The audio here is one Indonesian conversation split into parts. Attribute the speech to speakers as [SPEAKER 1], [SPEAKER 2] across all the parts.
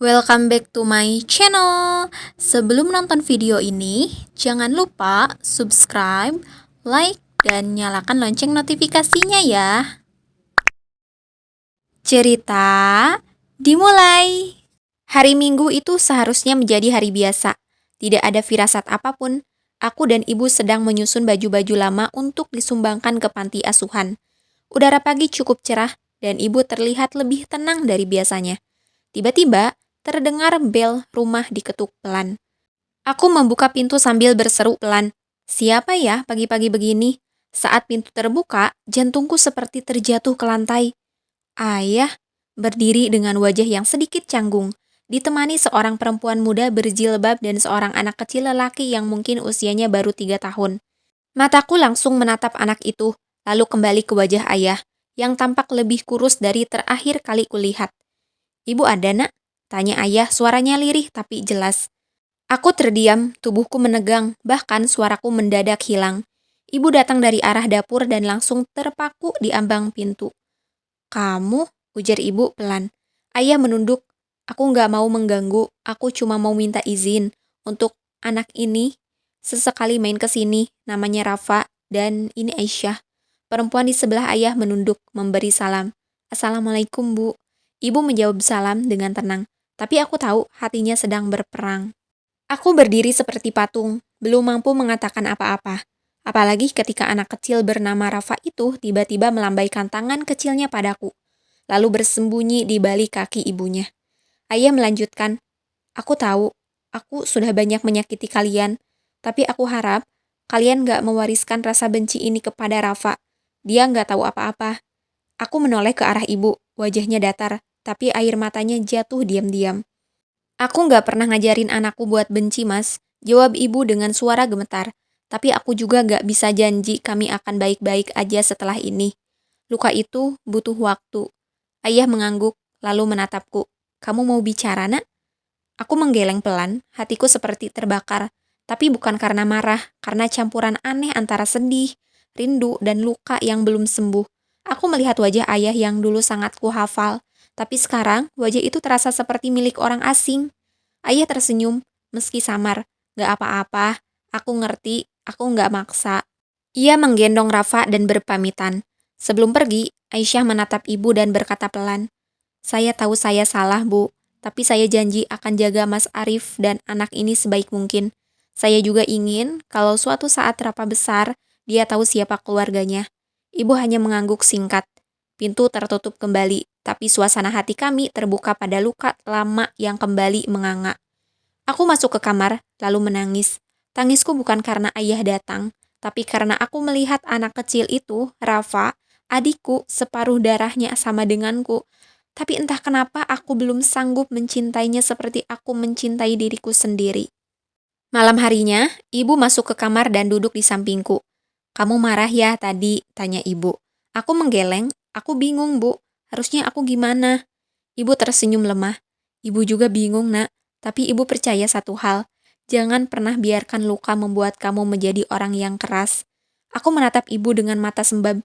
[SPEAKER 1] Welcome back to my channel. Sebelum nonton video ini, jangan lupa subscribe, like, dan nyalakan lonceng notifikasinya ya. Cerita dimulai. Hari Minggu itu seharusnya menjadi hari biasa. Tidak ada firasat apapun. Aku dan ibu sedang menyusun baju-baju lama untuk disumbangkan ke panti asuhan. Udara pagi cukup cerah dan ibu terlihat lebih tenang dari biasanya. Tiba-tiba, terdengar bel rumah diketuk pelan. Aku membuka pintu sambil berseru pelan. Siapa ya pagi-pagi begini? Saat pintu terbuka, jantungku seperti terjatuh ke lantai. Ayah, berdiri dengan wajah yang sedikit canggung, ditemani seorang perempuan muda berjilbab dan seorang anak kecil lelaki yang mungkin usianya baru 3 tahun. Mataku langsung menatap anak itu, lalu kembali ke wajah ayah, yang tampak lebih kurus dari terakhir kali kulihat. Ibu ada nak? Tanya ayah, suaranya lirih tapi jelas. Aku terdiam, tubuhku menegang, bahkan suaraku mendadak hilang. Ibu datang dari arah dapur dan langsung terpaku di ambang pintu. Kamu? Ujar ibu pelan. Ayah menunduk. Aku nggak mau mengganggu, aku cuma mau minta izin untuk anak ini sesekali main ke sini, namanya Rafa, dan ini Aisyah. Perempuan di sebelah ayah menunduk, memberi salam. Assalamualaikum, Bu. Ibu menjawab salam dengan tenang, tapi aku tahu hatinya sedang berperang. Aku berdiri seperti patung, belum mampu mengatakan apa-apa. Apalagi ketika anak kecil bernama Rafa itu tiba-tiba melambaikan tangan kecilnya padaku, lalu bersembunyi di balik kaki ibunya. Ayah melanjutkan, aku tahu, aku sudah banyak menyakiti kalian, tapi aku harap kalian gak mewariskan rasa benci ini kepada Rafa. Dia gak tahu apa-apa. Aku menoleh ke arah ibu, wajahnya datar, tapi air matanya jatuh diam-diam. Aku gak pernah ngajarin anakku buat benci, Mas, jawab ibu dengan suara gemetar. Tapi aku juga gak bisa janji kami akan baik-baik aja setelah ini. Luka itu butuh waktu. Ayah mengangguk, lalu menatapku. Kamu mau bicara, nak? Aku menggeleng pelan, hatiku seperti terbakar. Tapi bukan karena marah, karena campuran aneh antara sedih, rindu, dan luka yang belum sembuh. Aku melihat wajah ayah yang dulu sangat kuhafal, tapi sekarang wajah itu terasa seperti milik orang asing. Ayah tersenyum, meski samar. Gak apa-apa, aku ngerti, aku gak maksa. Ia menggendong Rafa dan berpamitan. Sebelum pergi, Aisyah menatap ibu dan berkata pelan, saya tahu saya salah, Bu, tapi saya janji akan jaga Mas Arif dan anak ini sebaik mungkin. Saya juga ingin kalau suatu saat Rafa besar, dia tahu siapa keluarganya. Ibu hanya mengangguk singkat. Pintu tertutup kembali, tapi suasana hati kami terbuka pada luka lama yang kembali menganga. Aku masuk ke kamar, lalu menangis. Tangisku bukan karena ayah datang, tapi karena aku melihat anak kecil itu, Rafa, adikku, separuh darahnya sama denganku. Tapi entah kenapa aku belum sanggup mencintainya seperti aku mencintai diriku sendiri. Malam harinya, ibu masuk ke kamar dan duduk di sampingku. Kamu marah ya tadi, tanya ibu. Aku menggeleng, aku bingung, Bu. Harusnya aku gimana? Ibu tersenyum lemah. Ibu juga bingung, nak. Tapi ibu percaya satu hal. Jangan pernah biarkan luka membuat kamu menjadi orang yang keras. Aku menatap ibu dengan mata sembab.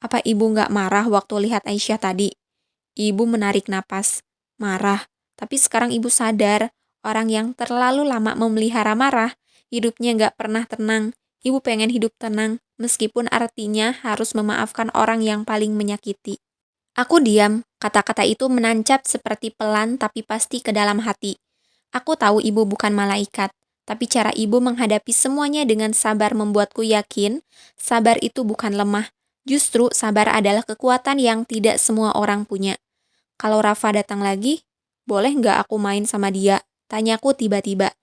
[SPEAKER 1] Apa ibu gak marah waktu lihat Aisyah tadi? Ibu menarik napas. Marah. Tapi sekarang ibu sadar, orang yang terlalu lama memelihara marah, hidupnya gak pernah tenang. Ibu pengen hidup tenang, meskipun artinya harus memaafkan orang yang paling menyakiti. Aku diam, kata-kata itu menancap seperti pelan tapi pasti ke dalam hati. Aku tahu ibu bukan malaikat, tapi cara ibu menghadapi semuanya dengan sabar membuatku yakin, sabar itu bukan lemah. Justru sabar adalah kekuatan yang tidak semua orang punya. Kalau Rafa datang lagi, boleh nggak aku main sama dia? Tanyaku tiba-tiba.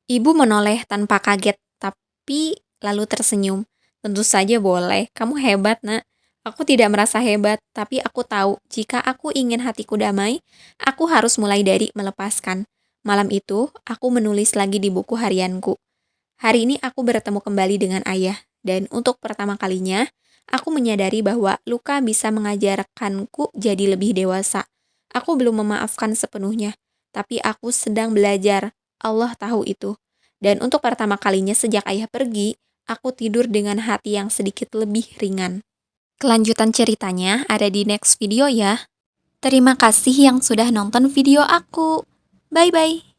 [SPEAKER 1] Ibu menoleh tanpa kaget, tapi lalu tersenyum. Tentu saja boleh, kamu hebat, nak. Aku tidak merasa hebat, tapi aku tahu jika aku ingin hatiku damai, aku harus mulai dari melepaskan. Malam itu, aku menulis lagi di buku harianku. Hari ini aku bertemu kembali dengan ayah, dan untuk pertama kalinya, aku menyadari bahwa luka bisa mengajarkanku jadi lebih dewasa. Aku belum memaafkan sepenuhnya, tapi aku sedang belajar. Allah tahu itu. Dan untuk pertama kalinya sejak ayah pergi, aku tidur dengan hati yang sedikit lebih ringan. Kelanjutan ceritanya ada di next video ya. Terima kasih yang sudah nonton video aku. Bye-bye.